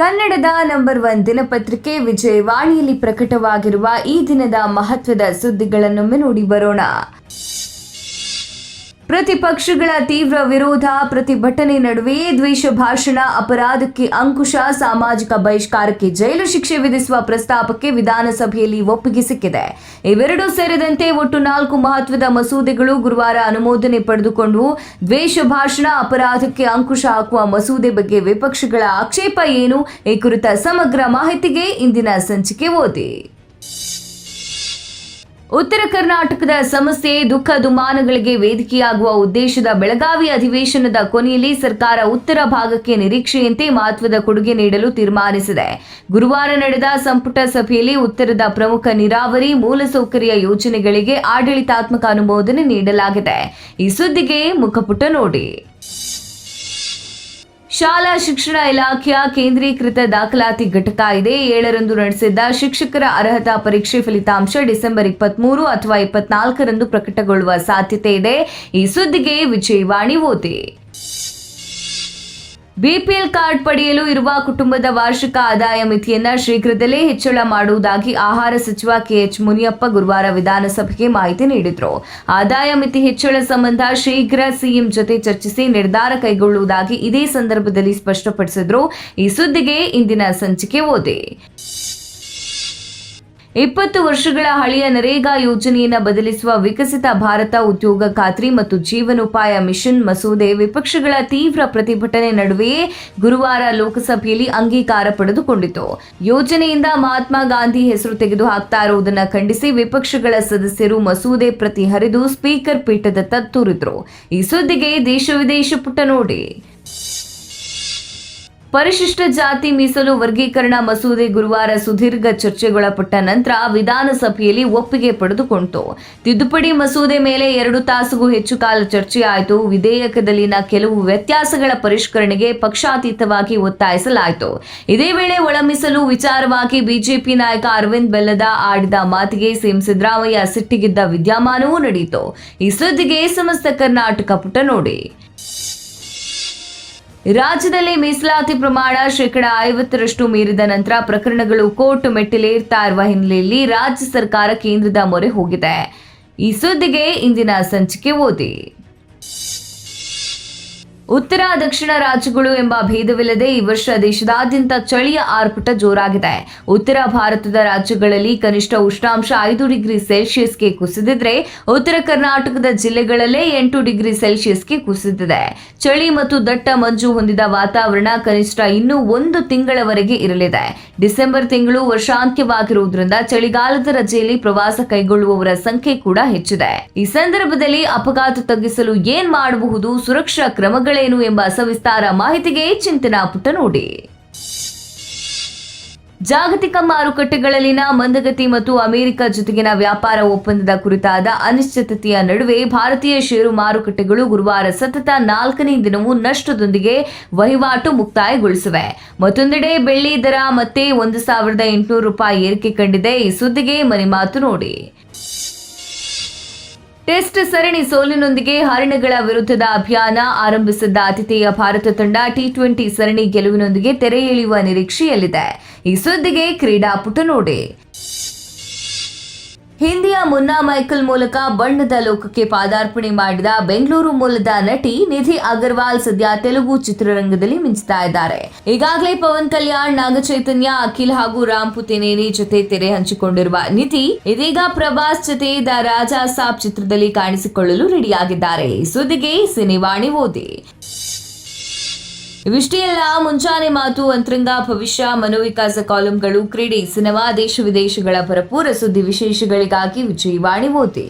ಕನ್ನಡದ ನಂಬರ್ 1 ದಿನಪತ್ರಿಕೆ ವಿಜಯವಾಣಿಯಲ್ಲಿ ಪ್ರಕಟವಾಗಿರುವ ಈ ದಿನದ ಮಹತ್ವದ ಸುದ್ದಿಗಳನ್ನೊಮ್ಮೆ ನೋಡಿ ಬರೋಣ. ಪ್ರತಿಪಕ್ಷಗಳ ತೀವ್ರ ವಿರೋಧ, ಪ್ರತಿಭಟನೆ ನಡುವೆ ದ್ವೇಷ ಭಾಷಣ ಅಪರಾಧಕ್ಕೆ ಅಂಕುಶ, ಸಾಮಾಜಿಕ ಬಹಿಷ್ಕಾರಕ್ಕೆ ಜೈಲು ಶಿಕ್ಷೆ ವಿಧಿಸುವ ಪ್ರಸ್ತಾಪಕ್ಕೆ ವಿಧಾನಸಭೆಯಲ್ಲಿ ಒಪ್ಪಿಗೆ ಸಿಕ್ಕಿದೆ. ಇವೆರಡೂ ಸೇರಿದಂತೆ ಒಟ್ಟು 4 ಮಹತ್ವದ ಮಸೂದೆಗಳು ಗುರುವಾರ ಅನುಮೋದನೆ ಪಡೆದುಕೊಂಡು ದ್ವೇಷ ಭಾಷಣ ಅಪರಾಧಕ್ಕೆ ಅಂಕುಶ ಹಾಕುವ ಮಸೂದೆ ಬಗ್ಗೆ ವಿಪಕ್ಷಗಳ ಆಕ್ಷೇಪ ಏನು? ಈ ಕುರಿತ ಸಮಗ್ರ ಮಾಹಿತಿಗೆ ಇಂದಿನ ಸಂಚಿಕೆ ಓದಿ. ಉತ್ತರ ಕರ್ನಾಟಕದ ಸಮಸ್ಯೆ, ದುಃಖ ದುಮ್ಮಾನಗಳಿಗೆ ವೇದಿಕೆಯಾಗುವ ಉದ್ದೇಶದ ಬೆಳಗಾವಿ ಅಧಿವೇಶನದ ಕೊನೆಯಲ್ಲಿ ಸರ್ಕಾರ ಉತ್ತರ ಭಾಗಕ್ಕೆ ನಿರೀಕ್ಷೆಯಂತೆ ಮಹತ್ವದ ಕೊಡುಗೆ ನೀಡಲು ತೀರ್ಮಾನಿಸಿದೆ. ಗುರುವಾರ ನಡೆದ ಸಂಪುಟ ಸಭೆಯಲ್ಲಿ ಉತ್ತರದ ಪ್ರಮುಖ ನೀರಾವರಿ, ಮೂಲಸೌಕರ್ಯ ಯೋಜನೆಗಳಿಗೆ ಆಡಳಿತಾತ್ಮಕ ಅನುಮೋದನೆ ನೀಡಲಾಗಿದೆ. ಈ ಸುದ್ದಿಗೆ ಮುಖಪುಟ ನೋಡಿ. ಶಾಲಾ ಶಿಕ್ಷಣ ಇಲಾಖೆಯ ಕೇಂದ್ರೀಕೃತ ದಾಖಲಾತಿ ಘಟಕ ಇದೆ. 7ರಂದು ನಡೆಸಿದ್ದ ಶಿಕ್ಷಕರ ಅರ್ಹತಾ ಪರೀಕ್ಷೆ ಫಲಿತಾಂಶ ಡಿಸೆಂಬರ್ 23 ಅಥವಾ 24ರಂದು ಪ್ರಕಟಗೊಳ್ಳುವ ಸಾಧ್ಯತೆ ಇದೆ. ಈ ಸುದ್ದಿಗೆ ವಿಜಯವಾಣಿ ಓದಿ. ಬಿಪಿಎಲ್ ಕಾರ್ಡ್ ಪಡೆಯಲು ಇರುವ ಕುಟುಂಬದ ವಾರ್ಷಿಕ ಆದಾಯ ಮಿತಿಯನ್ನ ಶೀಘ್ರದಲ್ಲೇ ಹೆಚ್ಚಳ ಮಾಡುವುದಾಗಿ ಆಹಾರ ಸಚಿವ ಕೆಎಚ್ ಮುನಿಯಪ್ಪ ಗುರುವಾರ ವಿಧಾನಸಭೆಗೆ ಮಾಹಿತಿ ನೀಡಿದರು. ಆದಾಯ ಮಿತಿ ಹೆಚ್ಚಳ ಸಂಬಂಧ ಶೀಘ್ರ ಸಿಎಂ ಜೊತೆ ಚರ್ಚಿಸಿ ನಿರ್ಧಾರ ಕೈಗೊಳ್ಳುವುದಾಗಿ ಇದೇ ಸಂದರ್ಭದಲ್ಲಿ ಸ್ಪಷ್ಟಪಡಿಸಿದರು. ಈ ಸುದ್ದಿಗೆ ಇಂದಿನ ಸಂಚಿಕೆ ಓದಿ. 20 ವರ್ಷಗಳ ಹಳೆಯ ನರೇಗಾ ಯೋಜನೆಯನ್ನು ಬದಲಿಸುವ ವಿಕಸಿತ ಭಾರತ ಉದ್ಯೋಗ ಖಾತ್ರಿ ಮತ್ತು ಜೀವನೋಪಾಯ ಮಿಷನ್ ಮಸೂದೆ ವಿಪಕ್ಷಗಳ ತೀವ್ರ ಪ್ರತಿಭಟನೆ ನಡುವೆಯೇ ಗುರುವಾರ ಲೋಕಸಭೆಯಲ್ಲಿ ಅಂಗೀಕಾರ ಪಡೆದುಕೊಂಡಿತು. ಯೋಜನೆಯಿಂದ ಮಹಾತ್ಮ ಗಾಂಧಿ ಹೆಸರು ತೆಗೆದು ಹಾಕ್ತಾ ಇರುವುದನ್ನು ಖಂಡಿಸಿ ವಿಪಕ್ಷಗಳ ಸದಸ್ಯರು ಮಸೂದೆ ಪ್ರತಿ ಹರಿದು ಸ್ಪೀಕರ್ ಪೀಠದತ್ತ ತೂರಿದ್ರು. ಈ ಸುದ್ದಿಗೆ ದೇಶ ವಿದೇಶ ಪುಟ ನೋಡಿ. ಪರಿಶಿಷ್ಟ ಜಾತಿ ಮೀಸಲು ವರ್ಗೀಕರಣ ಮಸೂದೆ ಗುರುವಾರ ಸುದೀರ್ಘ ಚರ್ಚೆಗೊಳಪಟ್ಟ ನಂತರ ವಿಧಾನಸಭೆಯಲ್ಲಿ ಒಪ್ಪಿಗೆ ಪಡೆದುಕೊಂಡಿತು. ತಿದ್ದುಪಡಿ ಮಸೂದೆ ಮೇಲೆ 2 ತಾಸಿಗೂ ಹೆಚ್ಚು ಕಾಲ ಚರ್ಚೆಯಾಯಿತು. ವಿಧೇಯಕದಲ್ಲಿನ ಕೆಲವು ವ್ಯತ್ಯಾಸಗಳ ಪರಿಷ್ಕರಣೆಗೆ ಪಕ್ಷಾತೀತವಾಗಿ ಒತ್ತಾಯಿಸಲಾಯಿತು. ಇದೇ ವೇಳೆ ಒಳ ಮೀಸಲು ವಿಚಾರವಾಗಿ ಬಿಜೆಪಿ ನಾಯಕ ಅರವಿಂದ್ ಬೆಲ್ಲದ ಆಡಿದ ಮಾತಿಗೆ ಸಿಎಂ ಸಿದ್ದರಾಮಯ್ಯ ಸಿಟ್ಟಿಗಿದ್ದ ವಿದ್ಯಮಾನವೂ ನಡೆಯಿತು. ಈ ಸುದ್ದಿಗೆ ಸಮಸ್ತ ಕರ್ನಾಟಕ ಪುಟ ನೋಡಿ. ರಾಜ್ಯದಲ್ಲಿ ಮೀಸಲಾತಿ ಪ್ರಮಾಣ 50% ಮೀರಿದ ನಂತರ ಪ್ರಕರಣಗಳು ಕೋರ್ಟ್ ಮೆಟ್ಟಿಲೇರ್ತಾ ಇರುವ ಹಿನ್ನೆಲೆಯಲ್ಲಿ ರಾಜ್ಯ ಸರ್ಕಾರ ಕೇಂದ್ರದ ಮೊರೆ ಹೋಗಿದೆ. ಈ ಸುದ್ದಿಗೆ ಇಂದಿನ ಸಂಚಿಕೆ ಓದಿ. ಉತ್ತರ ದಕ್ಷಿಣ ರಾಜ್ಯಗಳು ಎಂಬ ಭೇದವಿಲ್ಲದೆ ಈ ವರ್ಷ ದೇಶದಾದ್ಯಂತ ಚಳಿಯ ಆರ್ಭಟ ಜೋರಾಗಿದೆ. ಉತ್ತರ ಭಾರತದ ರಾಜ್ಯಗಳಲ್ಲಿ ಕನಿಷ್ಠ ಉಷ್ಣಾಂಶ 5 ಡಿಗ್ರಿ ಸೆಲ್ಸಿಯಸ್ಗೆ ಕುಸಿದಿದ್ರೆ ಉತ್ತರ ಕರ್ನಾಟಕದ ಜಿಲ್ಲೆಗಳಲ್ಲೇ 8 ಡಿಗ್ರಿ ಸೆಲ್ಸಿಯಸ್ಗೆ ಕುಸಿದಿದೆ. ಚಳಿ ಮತ್ತು ದಟ್ಟ ಮಂಜು ಹೊಂದಿದ ವಾತಾವರಣ ಕನಿಷ್ಠ ಇನ್ನೂ 1 ತಿಂಗಳವರೆಗೆ ಇರಲಿದೆ. ಡಿಸೆಂಬರ್ ತಿಂಗಳು ವರ್ಷಾಂತ್ಯವಾಗಿರುವುದರಿಂದ ಚಳಿಗಾಲದ ರಜೆಯಲ್ಲಿ ಪ್ರವಾಸ ಕೈಗೊಳ್ಳುವವರ ಸಂಖ್ಯೆ ಕೂಡ ಹೆಚ್ಚಿದೆ. ಈ ಸಂದರ್ಭದಲ್ಲಿ ಅಪಘಾತ ತಗ್ಗಿಸಲು ಏನ್ ಮಾಡಬಹುದು, ಸುರಕ್ಷಾ ಕ್ರಮಗಳೇನು ಎಂಬ ಸವಿಸ್ತಾರ ಮಾಹಿತಿಗೆ ಚಿಂತನಾ ಪುಟ ನೋಡಿ. ಜಾಗತಿಕ ಮಾರುಕಟ್ಟೆಗಳಲ್ಲಿನ ಮಂದಗತಿ ಮತ್ತು ಅಮೆರಿಕ ಜೊತೆಗಿನ ವ್ಯಾಪಾರ ಒಪ್ಪಂದದ ಕುರಿತಾದ ಅನಿಶ್ಚಿತತೆಯ ನಡುವೆ ಭಾರತೀಯ ಷೇರು ಮಾರುಕಟ್ಟೆಗಳು ಗುರುವಾರ ಸತತ 4ನೇ ದಿನವೂ ನಷ್ಟದೊಂದಿಗೆ ವಹಿವಾಟು ಮುಕ್ತಾಯಗೊಳಿಸಿವೆ. ಮತ್ತೊಂದೆಡೆ ಬೆಳ್ಳಿ ದರ ಮತ್ತೆ $1,800 ಏರಿಕೆ ಕಂಡಿದೆ. ಈ ಸುದ್ದಿಗೆ ಮನೆ ಮಾತು ನೋಡಿ. ಟೆಸ್ಟ್ ಸರಣಿ ಸೋಲಿನೊಂದಿಗೆ ಹರಿಣಗಳ ವಿರುದ್ಧದ ಅಭಿಯಾನ ಆರಂಭಿಸಿದ್ದ ಆತಿಥೇಯ ಭಾರತ ತಂಡ T20 ಸರಣಿ ಗೆಲುವಿನೊಂದಿಗೆ ತೆರೆ ಎಳೆಯುವ ನಿರೀಕ್ಷೆಯಲ್ಲಿದೆ. ಈ ಸುದ್ದಿಗೆ ಕ್ರೀಡಾಪುಟ ನೋಡಿ. ಹಿಂದಿಯ ಮುನ್ನಾ ಮೈಕಲ್ ಮೂಲಕ ಬಣ್ಣದ ಲೋಕಕ್ಕೆ ಪಾದಾರ್ಪಣೆ ಮಾಡಿದ ಬೆಂಗಳೂರು ಮೂಲದ ನಟಿ ನಿಧಿ ಅಗರ್ವಾಲ್ ಸದ್ಯ ತೆಲುಗು ಚಿತ್ರರಂಗದಲ್ಲಿ ಮಿಂಚ್ತಾ ಇದ್ದಾರೆ. ಈಗಾಗಲೇ ಪವನ್ ಕಲ್ಯಾಣ್, ನಾಗಚೈತನ್ಯ, ಅಖಿಲ್ ಹಾಗೂ ರಾಮ್ ಪುತೇನೇನಿ ಜೊತೆ ತೆರೆ ಹಂಚಿಕೊಂಡಿರುವ ನಿಧಿ ಇದೀಗ ಪ್ರಭಾಸ್ ಜೊತೆ ದ ರಾಜಾ ಸಾಬ್ ಚಿತ್ರದಲ್ಲಿ ಕಾಣಿಸಿಕೊಳ್ಳಲು ರೆಡಿಯಾಗಿದ್ದಾರೆ. ಈ ಸುದ್ದಿಗೆ ಸಿನಿವಾಣಿ ಓದಿ. ಇವಿಷ್ಟೇ ಅಲ್ಲ, ಮುಂಚಾನೆ ಮಾತು, ಅಂತರಂಗ, ಭವಿಷ್ಯ, ಮನೋವಿಕಾಸ ಕಾಲಂಗಳು, ಕ್ರೀಡೆ, ಸಿನಿಮಾ, ದೇಶ ವಿದೇಶಗಳ ಭರಪೂರ ಸುದ್ದಿ ವಿಶೇಷಗಳಿಗಾಗಿ ವಿಜಯವಾಣಿ ಓದಿ.